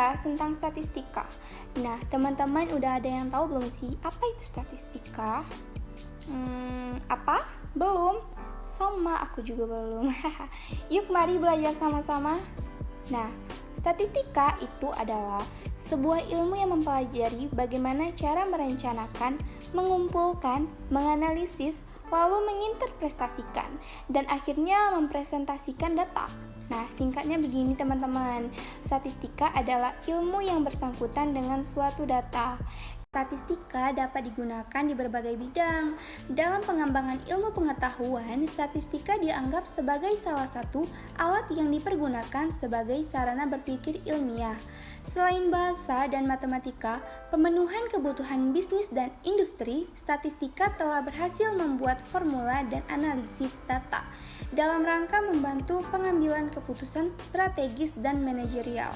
membahas tentang statistika. Nah, teman-teman udah ada yang tahu belum sih apa itu statistika? Apa? Belum? Sama aku juga belum. Yuk mari belajar sama-sama. Nah, statistika itu adalah sebuah ilmu yang mempelajari bagaimana cara merencanakan, mengumpulkan, menganalisis, lalu menginterpretasikan, dan akhirnya mempresentasikan data. Nah, singkatnya begini teman-teman, statistika adalah ilmu yang bersangkutan dengan suatu data. Statistika dapat digunakan di berbagai bidang. Dalam pengembangan ilmu pengetahuan, statistika dianggap sebagai salah satu alat yang dipergunakan sebagai sarana berpikir ilmiah. Selain bahasa dan matematika, pemenuhan kebutuhan bisnis dan industri, statistika telah berhasil membuat formula dan analisis data dalam rangka membantu pengambilan keputusan strategis dan manajerial.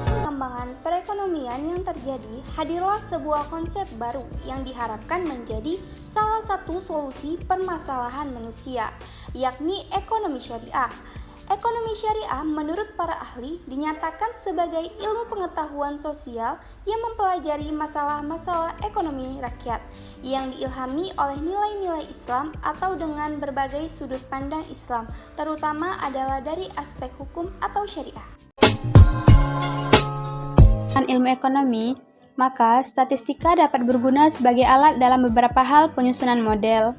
Pengembangan perekonomian yang terjadi, hadirlah sebuah konsep baru yang diharapkan menjadi salah satu solusi permasalahan manusia, yakni ekonomi syariah. Ekonomi syariah menurut para ahli dinyatakan sebagai ilmu pengetahuan sosial yang mempelajari masalah-masalah ekonomi rakyat yang diilhami oleh nilai-nilai Islam atau dengan berbagai sudut pandang Islam, terutama adalah dari aspek hukum atau syariah. Ilmu ekonomi, maka statistika dapat berguna sebagai alat dalam beberapa hal penyusunan model,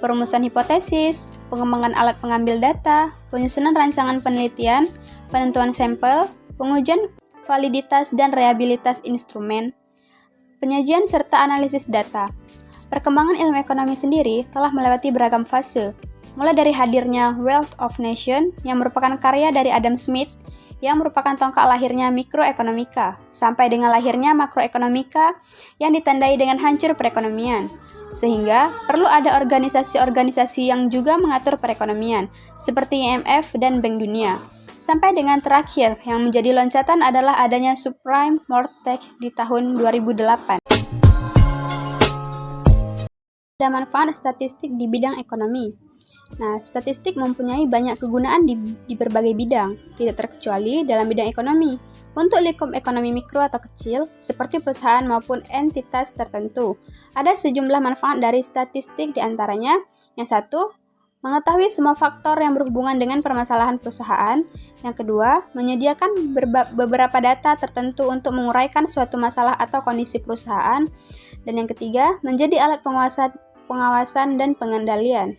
perumusan hipotesis, pengembangan alat pengambil data, penyusunan rancangan penelitian, penentuan sampel, pengujian validitas dan reliabilitas instrumen, penyajian serta analisis data. Perkembangan ilmu ekonomi sendiri telah melewati beragam fase, mulai dari hadirnya Wealth of Nations yang merupakan karya dari Adam Smith yang merupakan tonggak lahirnya mikroekonomika, sampai dengan lahirnya makroekonomika yang ditandai dengan hancur perekonomian. Sehingga perlu ada organisasi-organisasi yang juga mengatur perekonomian, seperti IMF dan Bank Dunia. Sampai dengan terakhir yang menjadi loncatan adalah adanya subprime mortgage di tahun 2008. Ada manfaat statistik di bidang ekonomi. Nah, statistik mempunyai banyak kegunaan di berbagai bidang, tidak terkecuali dalam bidang ekonomi. Untuk lingkup ekonomi mikro atau kecil, seperti perusahaan maupun entitas tertentu, ada sejumlah manfaat dari statistik diantaranya. Yang satu, mengetahui semua faktor yang berhubungan dengan permasalahan perusahaan. Yang kedua, menyediakan beberapa data tertentu untuk menguraikan suatu masalah atau kondisi perusahaan. Dan yang ketiga, menjadi alat pengawasan dan pengendalian.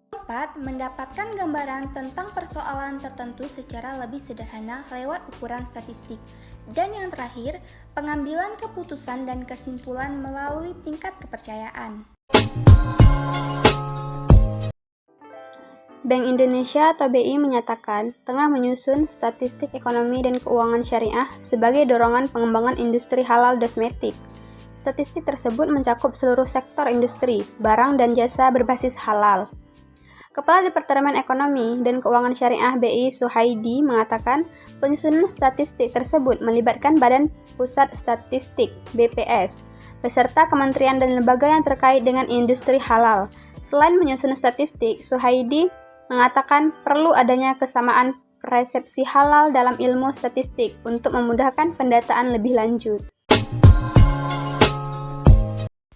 Dapat mendapatkan gambaran tentang persoalan tertentu secara lebih sederhana lewat ukuran statistik. Dan yang terakhir, pengambilan keputusan dan kesimpulan melalui tingkat kepercayaan. Bank Indonesia atau BI menyatakan tengah menyusun statistik ekonomi dan keuangan syariah sebagai dorongan pengembangan industri halal kosmetik. Statistik tersebut mencakup seluruh sektor industri, barang dan jasa berbasis halal. Kepala Departemen Ekonomi dan Keuangan Syariah BI Suhaidi mengatakan penyusunan statistik tersebut melibatkan Badan Pusat Statistik (BPS) beserta kementerian dan lembaga yang terkait dengan industri halal. Selain menyusun statistik, Suhaidi mengatakan perlu adanya kesamaan persepsi halal dalam ilmu statistik untuk memudahkan pendataan lebih lanjut.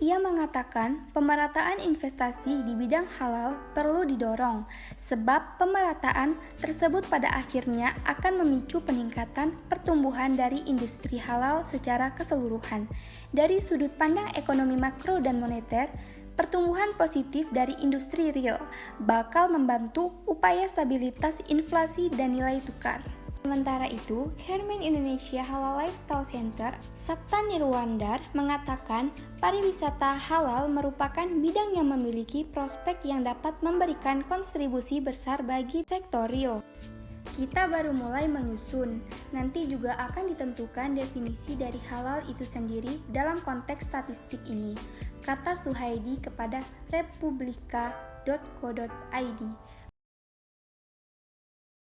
Ia mengatakan pemerataan investasi di bidang halal perlu didorong, sebab pemerataan tersebut pada akhirnya akan memicu peningkatan pertumbuhan dari industri halal secara keseluruhan. Dari sudut pandang ekonomi makro dan moneter, pertumbuhan positif dari industri real bakal membantu upaya stabilitas inflasi dan nilai tukar. Sementara itu, Chairman Indonesia Halal Lifestyle Center, Sapta Nirwandar, mengatakan pariwisata halal merupakan bidang yang memiliki prospek yang dapat memberikan kontribusi besar bagi sektor real. Kita baru mulai menyusun, nanti juga akan ditentukan definisi dari halal itu sendiri dalam konteks statistik ini, kata Suhaidi kepada republika.co.id.